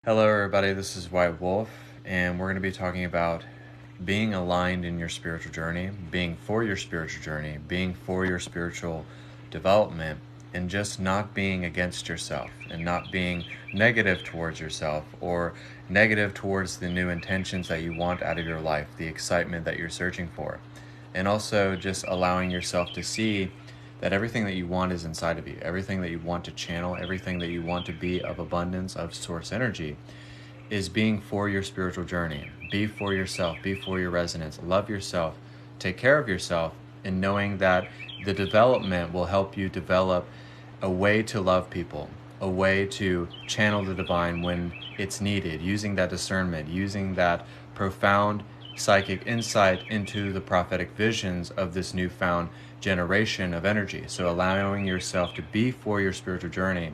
Hello, everybody. This is White Wolf, and we're going to be talking about being aligned in your spiritual journey, being for your spiritual journey, being for your spiritual development, and just not being against yourself and not being negative towards yourself or negative towards the new intentions that you want out of your life, the excitement that you're searching for, and also just allowing yourself to see that everything that you want is inside of you. Everything that you want to channel, everything that you want to be of abundance, of source energy, is being for your spiritual journey. Be for yourself, be for your resonance, love yourself, take care of yourself, and knowing that the development will help you develop a way to love people, a way to channel the divine when it's needed, using that discernment, using that profound psychic insight into the prophetic visions of this newfound generation of energy. So allowing yourself to be for your spiritual journey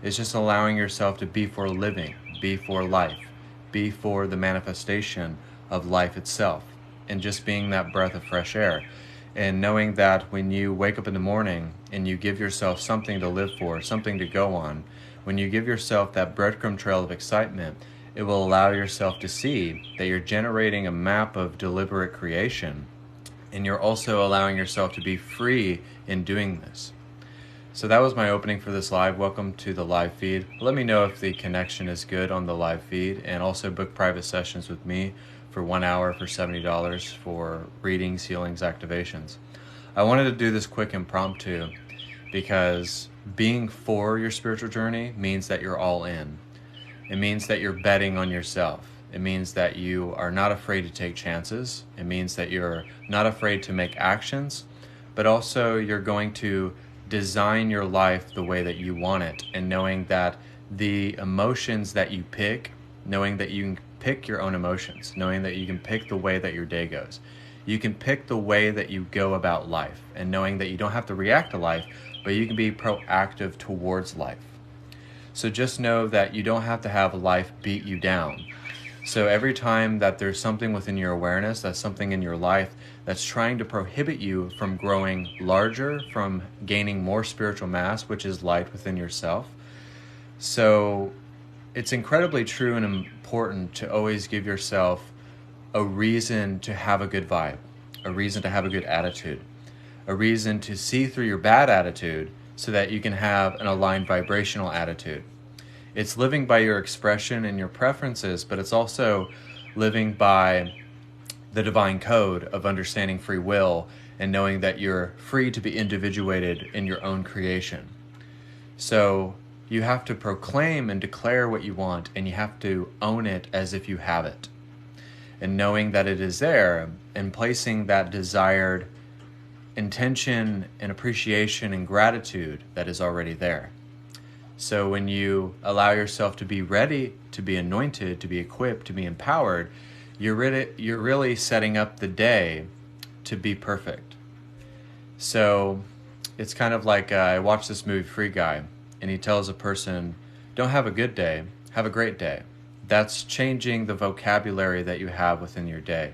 is just allowing yourself to be for living, be for life, be for the manifestation of life itself, and just being that breath of fresh air. And knowing that when you wake up in the morning and you give yourself something to live for, something to go on, when you give yourself that breadcrumb trail of excitement, it will allow yourself to see that you're generating a map of deliberate creation, and you're also allowing yourself to be free in doing this. So that was my opening for this live. Welcome to the live feed. Let me know if the connection is good on the live feed, and also book private sessions with me for 1 hour for $70 for readings, healings, activations. I wanted to do this quick impromptu because being for your spiritual journey means that you're all in. It means that you're betting on yourself. It means that you are not afraid to take chances. It means that you're not afraid to make actions, but also you're going to design your life the way that you want it, and knowing that the emotions that you pick, knowing that you can pick your own emotions, knowing that you can pick the way that your day goes. You can pick the way that you go about life, and knowing that you don't have to react to life, but you can be proactive towards life. So just know that you don't have to have life beat you down. So every time that there's something within your awareness, that's something in your life that's trying to prohibit you from growing larger, from gaining more spiritual mass, which is light within yourself. So it's incredibly true and important to always give yourself a reason to have a good vibe, a reason to have a good attitude, a reason to see through your bad attitude so that you can have an aligned vibrational attitude. It's living by your expression and your preferences, but it's also living by the divine code of understanding free will and knowing that you're free to be individuated in your own creation. So you have to proclaim and declare what you want, and you have to own it as if you have it. And knowing that it is there, and placing that desired intention and appreciation and gratitude that is already there. So when you allow yourself to be ready, to be anointed, to be equipped, to be empowered, you're really setting up the day to be perfect. So it's kind of like I watched this movie Free Guy, and he tells a person, don't have a good day, have a great day. That's changing the vocabulary that you have within your day.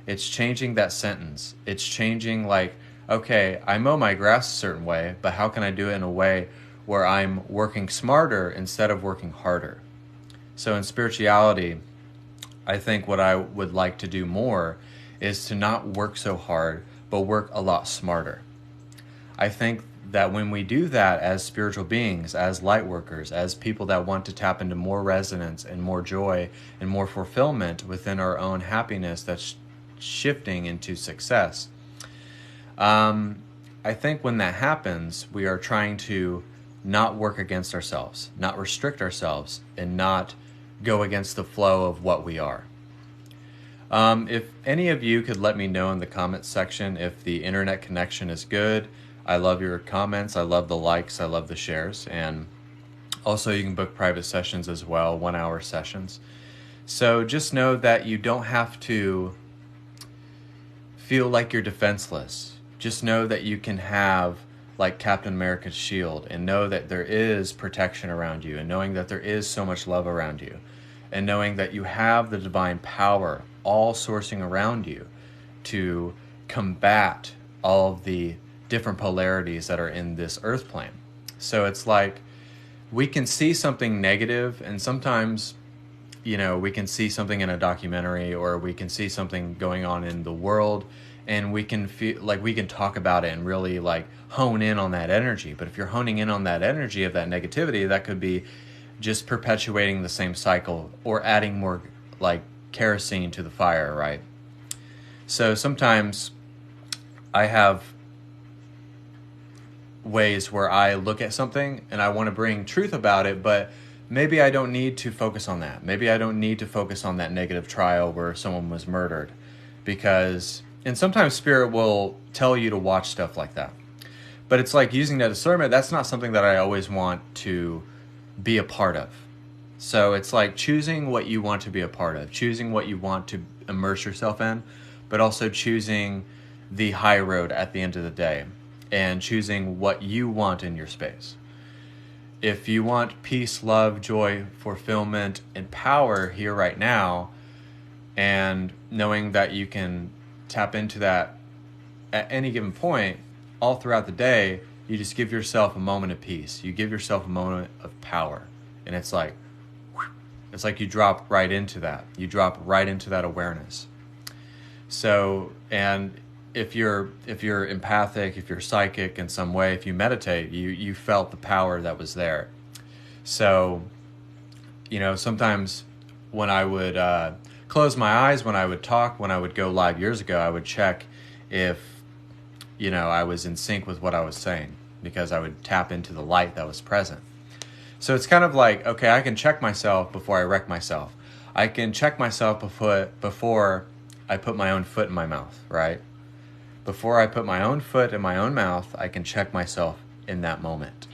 It's changing that sentence. It's changing like, okay, I mow my grass a certain way, but how can I do it in a way where I'm working smarter instead of working harder? So in spirituality, I think what I would like to do more is to not work so hard, but work a lot smarter. I think that when we do that as spiritual beings, as light workers, as people that want to tap into more resonance and more joy and more fulfillment within our own happiness that's shifting into success, I think when that happens, we are trying to not work against ourselves, not restrict ourselves, and not go against the flow of what we are. If any of you could let me know in the comments section if the internet connection is good. I love your comments. I love the likes. I love the shares. And also you can book private sessions as well, 1 hour sessions. So just know that you don't have to feel like you're defenseless. Just know that you can have like Captain America's shield, and know that there is protection around you, and knowing that there is so much love around you, and knowing that you have the divine power all sourcing around you to combat all of the different polarities that are in this earth plane. So it's like we can see something negative, and sometimes we can see something in a documentary, or we can see something going on in the world, and we can feel like we can talk about it and really like hone in on that energy. But if you're honing in on that energy of that negativity, that could be just perpetuating the same cycle or adding more like kerosene to the fire, right? So sometimes I have ways where I look at something and I want to bring truth about it, but maybe I don't need to focus on that. Maybe I don't need to focus on that negative trial where someone was murdered, and sometimes spirit will tell you to watch stuff like that. But it's like using that discernment, that's not something that I always want to be a part of. So it's like choosing what you want to be a part of, choosing what you want to immerse yourself in, but also choosing the high road at the end of the day and choosing what you want in your space. If you want peace, love, joy, fulfillment, and power here right now, and knowing that you can tap into that at any given point all throughout the day, you just give yourself a moment of peace. You give yourself a moment of power. And it's like you drop right into that. You drop right into that awareness. So, and if you're empathic, if you're psychic in some way, if you meditate, you felt the power that was there. So, sometimes when I would close my eyes, when I would talk, when I would go live years ago, I would check if, I was in sync with what I was saying, because I would tap into the light that was present. So it's kind of like, okay, I can check myself before I wreck myself. I can check myself before I put my own foot in my mouth, right? Before I put my own foot in my own mouth, I can check myself in that moment.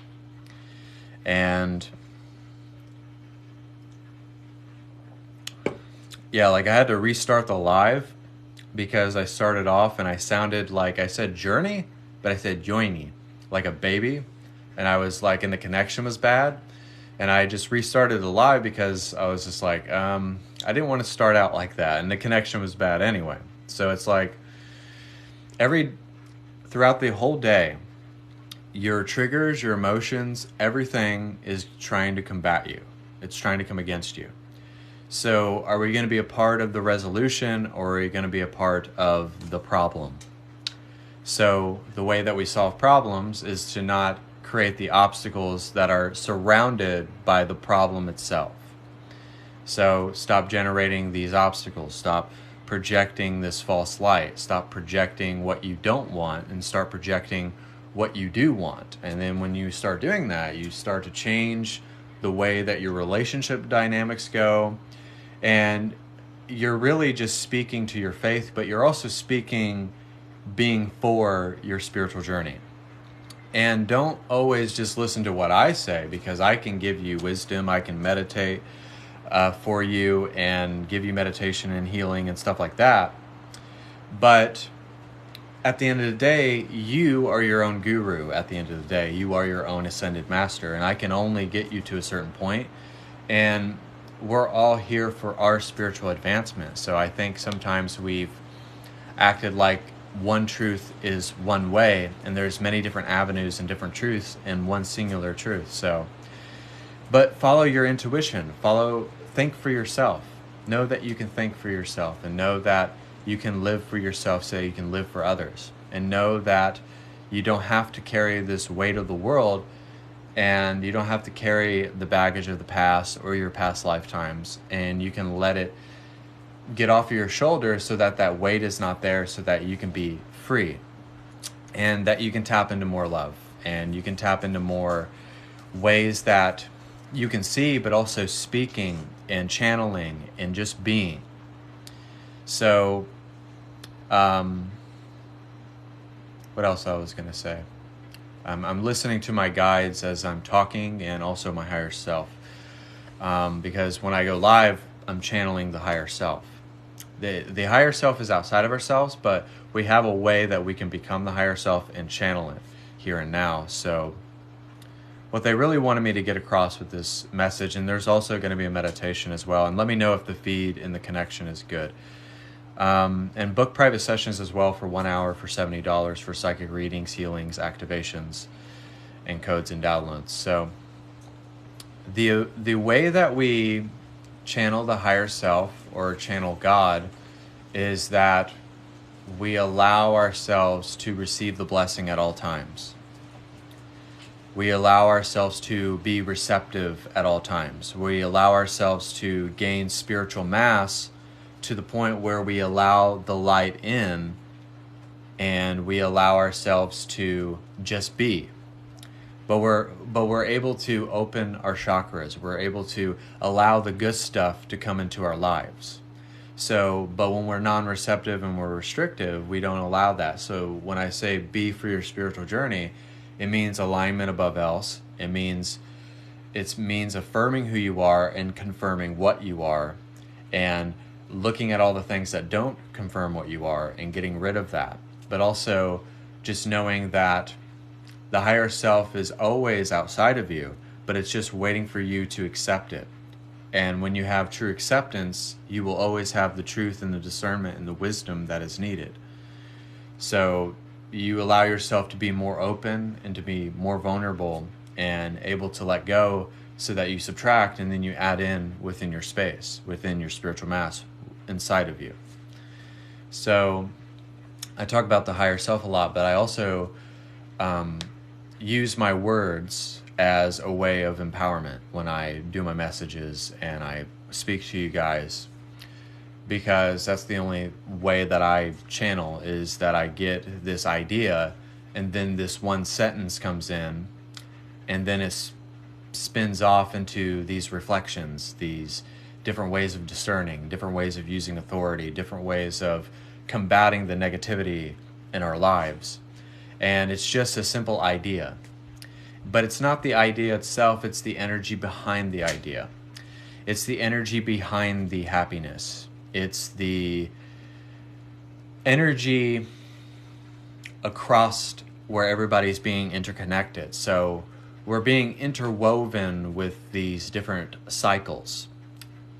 And yeah, like I had to restart the live because I started off and I sounded like I said journey, but I said joiny, like a baby. And I was like, and the connection was bad. And I just restarted the live because I was just like, I didn't want to start out like that. And the connection was bad anyway. So it's like throughout the whole day, your triggers, your emotions, everything is trying to combat you. It's trying to come against you. So are we going to be a part of the resolution, or are we going to be a part of the problem? So the way that we solve problems is to not create the obstacles that are surrounded by the problem itself. So stop generating these obstacles. Stop projecting this false light. Stop projecting what you don't want and start projecting what you do want. And then when you start doing that, you start to change the way that your relationship dynamics go. And you're really just speaking to your faith, but you're also speaking being for your spiritual journey. And don't always just listen to what I say, because I can give you wisdom. I can meditate for you and give you meditation and healing and stuff like that. But at the end of the day, you are your own guru. At the end of the day, you are your own ascended master. And I can only get you to a certain point. And we're all here for our spiritual advancement. So I think sometimes we've acted like one truth is one way, and there's many different avenues and different truths in one singular truth. So, but follow your intuition. Think for yourself. Know that you can think for yourself, and know that you can live for yourself so you can live for others. And know that you don't have to carry this weight of the world, and you don't have to carry the baggage of the past or your past lifetimes, and you can let it get off of your shoulders so that that weight is not there, so that you can be free, and that you can tap into more love, and you can tap into more ways that you can see, but also speaking and channeling and just being. So what else I was going to say? I'm listening to my guides as I'm talking, and also my higher self, because when I go live, I'm channeling the higher self. The higher self is outside of ourselves, but we have a way that we can become the higher self and channel it here and now. So what they really wanted me to get across with this message, and there's also going to be a meditation as well, and let me know if the feed and the connection is good. And book private sessions as well for 1 hour for $70 for psychic readings, healings, activations, and codes and downloads. So the way that we channel the higher self or channel God is that we allow ourselves to receive the blessing at all times. We allow ourselves to be receptive at all times. We allow ourselves to gain spiritual mass to the point where we allow the light in and we allow ourselves to just be. But we're able to open our chakras. We're able to allow the good stuff to come into our lives. So, but when we're non-receptive and we're restrictive, we don't allow that. So when I say be for your spiritual journey, it means alignment above else. It means affirming who you are and confirming what you are, and looking at all the things that don't confirm what you are and getting rid of that. But also just knowing that the higher self is always outside of you, but it's just waiting for you to accept it. And when you have true acceptance, you will always have the truth and the discernment and the wisdom that is needed. So you allow yourself to be more open and to be more vulnerable and able to let go, so that you subtract and then you add in within your space, within your spiritual mass inside of you. So I talk about the higher self a lot, but I also use my words as a way of empowerment when I do my messages and I speak to you guys, because that's the only way that I channel, is that I get this idea and then this one sentence comes in and then it spins off into these reflections, these different ways of discerning, different ways of using authority, different ways of combating the negativity in our lives. And it's just a simple idea. But it's not the idea itself, it's the energy behind the idea. It's the energy behind the happiness. It's the energy across where everybody's being interconnected. So we're being interwoven with these different cycles.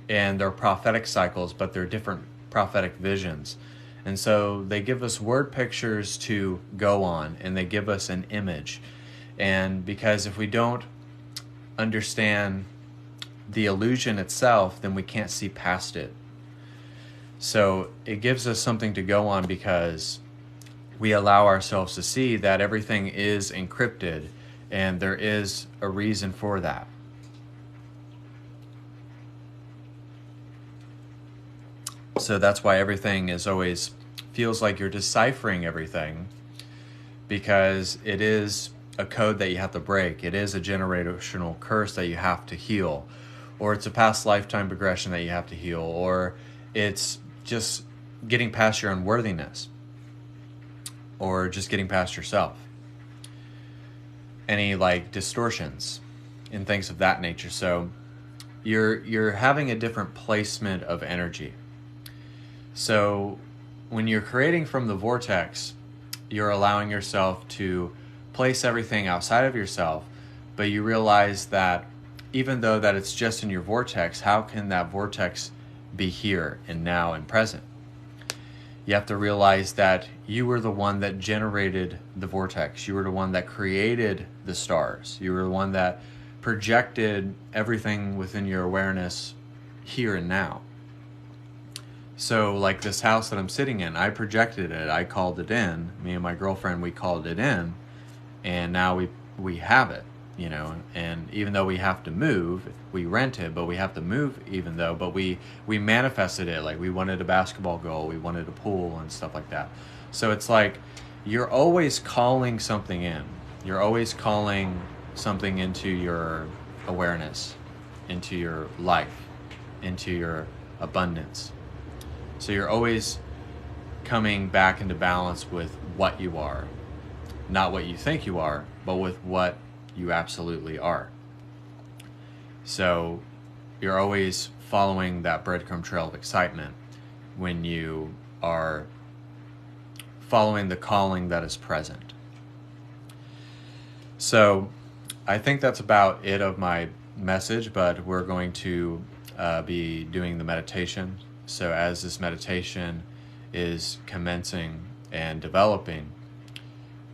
And they're prophetic cycles, but they're different prophetic visions. And so they give us word pictures to go on, and they give us an image. And because if we don't understand the illusion itself, then we can't see past it. So it gives us something to go on, because we allow ourselves to see that everything is encrypted and there is a reason for that. So that's why everything is always feels like you're deciphering everything, because it is a code that you have to break. It is a generational curse that you have to heal, or it's a past lifetime progression that you have to heal, or it's just getting past your unworthiness, or just getting past yourself. Any like distortions and things of that nature. So you're having a different placement of energy. So when you're creating from the vortex, you're allowing yourself to place everything outside of yourself, but you realize that even though that it's just in your vortex, how can that vortex be here and now and present? You have to realize that you were the one that generated the vortex. You were the one that created the stars. You were the one that projected everything within your awareness here and now. So like this house that I'm sitting in, I projected it. I called it in. Me and my girlfriend, we called it in. And now we have it, you know. And even though we have to move, we rent it, but we have to move but we manifested it. Like we wanted a basketball goal, we wanted a pool and stuff like that. So it's like you're always calling something in. You're always calling something into your awareness, into your life, into your abundance. So you're always coming back into balance with what you are. Not what you think you are, but with what you absolutely are. So you're always following that breadcrumb trail of excitement when you are following the calling that is present. So I think that's about it of my message, but we're going to be doing the meditation. So as this meditation is commencing and developing,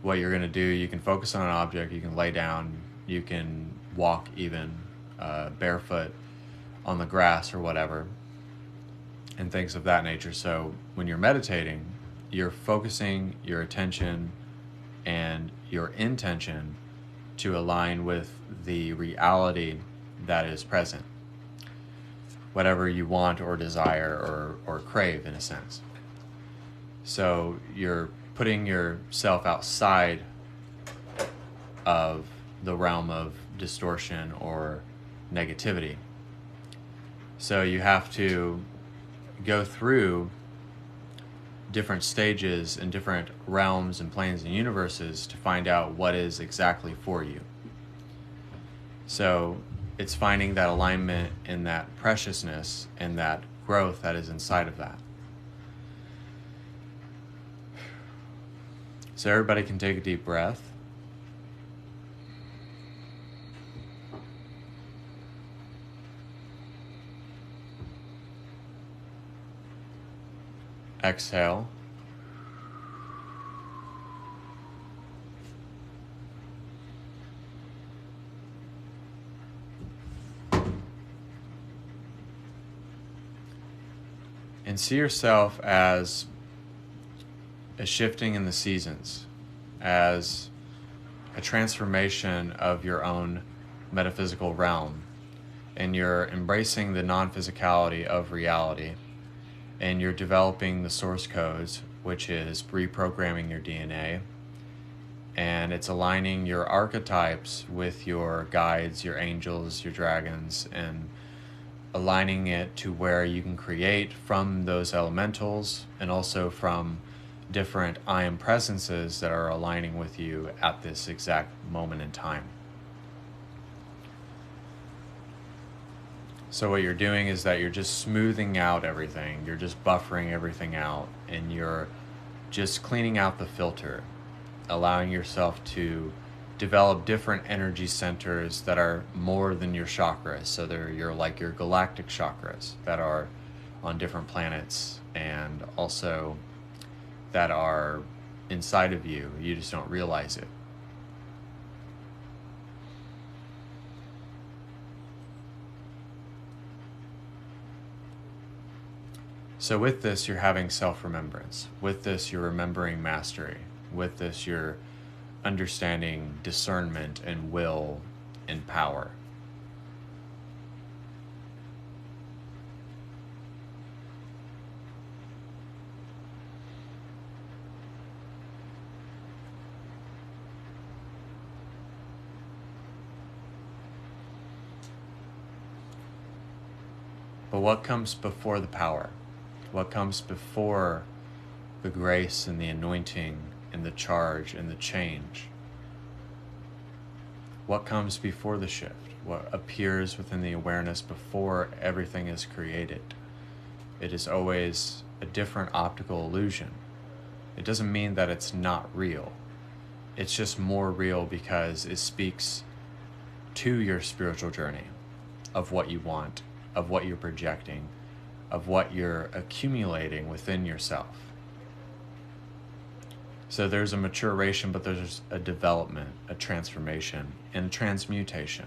what you're going to do, you can focus on an object, you can lay down, you can walk even barefoot on the grass or whatever, and things of that nature. So when you're meditating, you're focusing your attention and your intention to align with the reality that is present, whatever you want or desire or crave, in a sense. So you're putting yourself outside of the realm of distortion or negativity. So you have to go through different stages and different realms and planes and universes to find out what is exactly for you. So it's finding that alignment and that preciousness and that growth that is inside of that. So everybody can take a deep breath. Exhale. And see yourself as a shifting in the seasons, as a transformation of your own metaphysical realm. And you're embracing the non-physicality of reality. And you're developing the source codes, which is reprogramming your DNA. And it's aligning your archetypes with your guides, your angels, your dragons, and aligning it to where you can create from those elementals and also from different I am presences that are aligning with you at this exact moment in time. So what you're doing is that you're just smoothing out everything. You're just buffering everything out, and you're just cleaning out the filter, allowing yourself to develop different energy centers that are more than your chakras. So they're your galactic chakras that are on different planets, and also that are inside of you. You just don't realize it. So with this, you're having self-remembrance. With this, you're remembering mastery. With this, you're understanding discernment and will and power. But what comes before the power? What comes before the grace and the anointing and the charge and the change? What comes before the shift? What appears within the awareness before everything is created? It is always a different optical illusion. It doesn't mean that it's not real. It's just more real because it speaks to your spiritual journey of what you want, of what you're projecting, of what you're accumulating within yourself. So there's a maturation, but there's a development, a transformation, and a transmutation.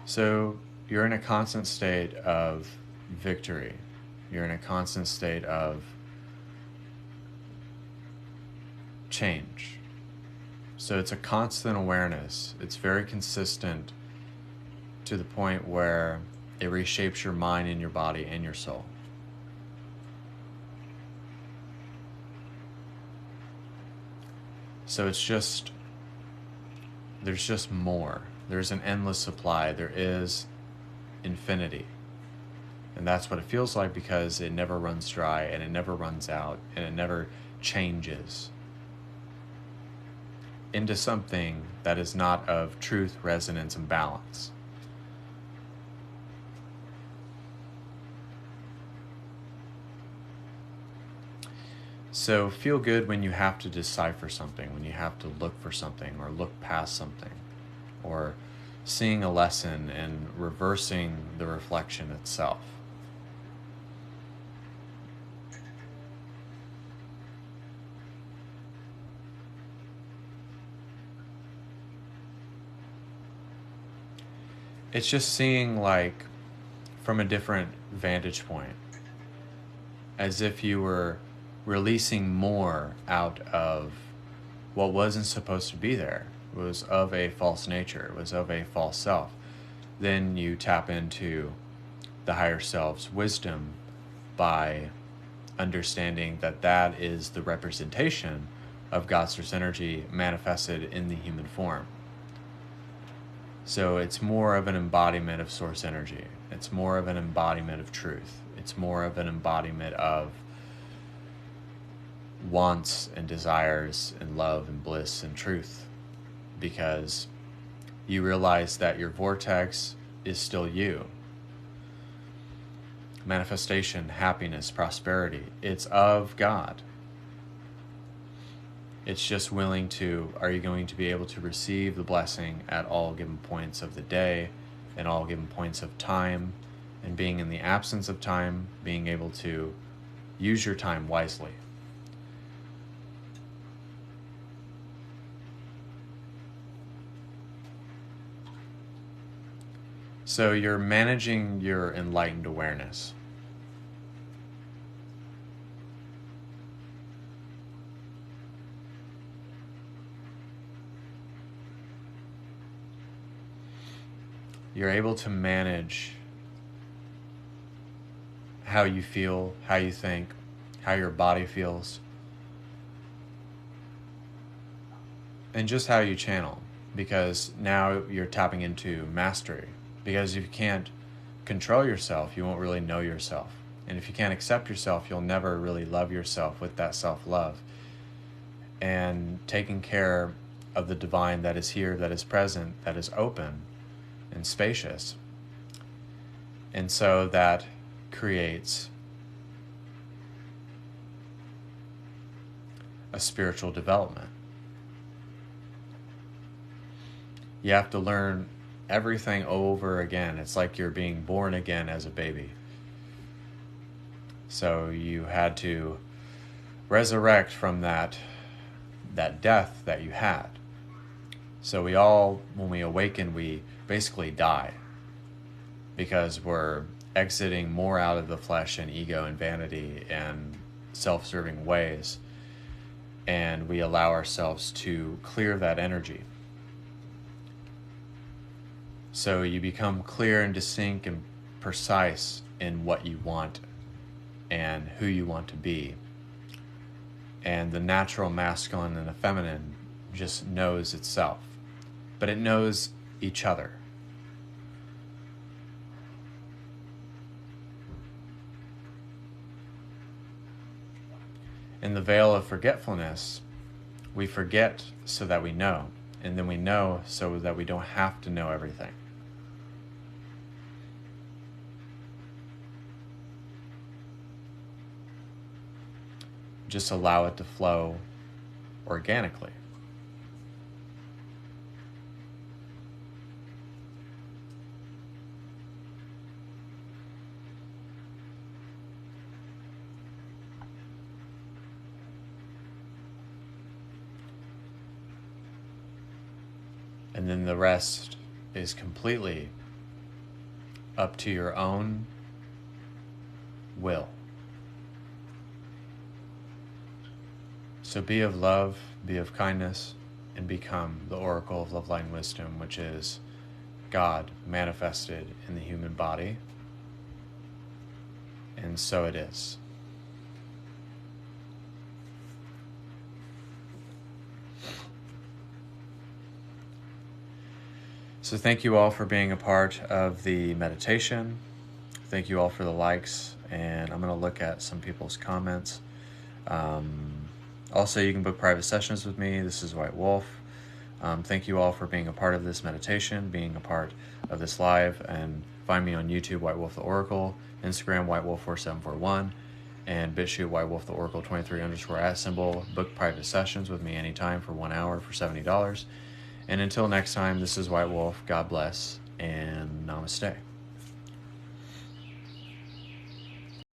So you're in a constant state of victory. You're in a constant state of change. So it's a constant awareness. It's very consistent to the point where it reshapes your mind and your body and your soul. So it's just, there's just more. There's an endless supply. There is infinity. And that's what it feels like, because it never runs dry and it never runs out and it never changes into something that is not of truth, resonance, and balance. So feel good when you have to decipher something, when you have to look for something or look past something, or seeing a lesson and reversing the reflection itself. It's just seeing like from a different vantage point, as if you were releasing more out of what wasn't supposed to be there. It was of a false nature, it was of a false self. Then you tap into the higher self's wisdom by understanding that that is the representation of God's source energy manifested in the human form. So it's more of an embodiment of source energy. It's more of an embodiment of truth. It's more of an embodiment of wants and desires and love and bliss and truth, because you realize that your vortex is still you. Manifestation, happiness, prosperity, it's of God. It's just willing to, are you going to be able to receive the blessing at all given points of the day and all given points of time, and being in the absence of time, being able to use your time wisely. So you're managing your enlightened awareness. You're able to manage how you feel, how you think, how your body feels, and just how you channel, because now you're tapping into mastery. Because if you can't control yourself, you won't really know yourself. And if you can't accept yourself, you'll never really love yourself with that self-love. And taking care of the divine that is here, that is present, that is open and spacious. And so that creates a spiritual development. You have to learn everything over again. It's like you're being born again as a baby. So you had to resurrect from that death that you had. So we all, when we awaken, we basically die, because we're exiting more out of the flesh and ego and vanity and self-serving ways, and we allow ourselves to clear that energy. So you become clear and distinct and precise in what you want and who you want to be. And the natural masculine and the feminine just knows itself, but it knows each other. In the veil of forgetfulness, we forget so that we know, and then we know so that we don't have to know everything. Just allow it to flow organically. And then the rest is completely up to your own will. So be of love, be of kindness, and become the oracle of love, light, and wisdom, which is God manifested in the human body. And so it is. So thank you all for being a part of the meditation. Thank you all for the likes, and I'm going to look at some people's comments. Also, you can book private sessions with me. This is White Wolf. Thank you all for being a part of this meditation, being a part of this live, and find me on YouTube, White Wolf the Oracle, Instagram, White Wolf 4741, and BitChute, White Wolf the Oracle 23 _ @. Book private sessions with me anytime for 1 hour for $70. And until next time, this is White Wolf. God bless, and namaste.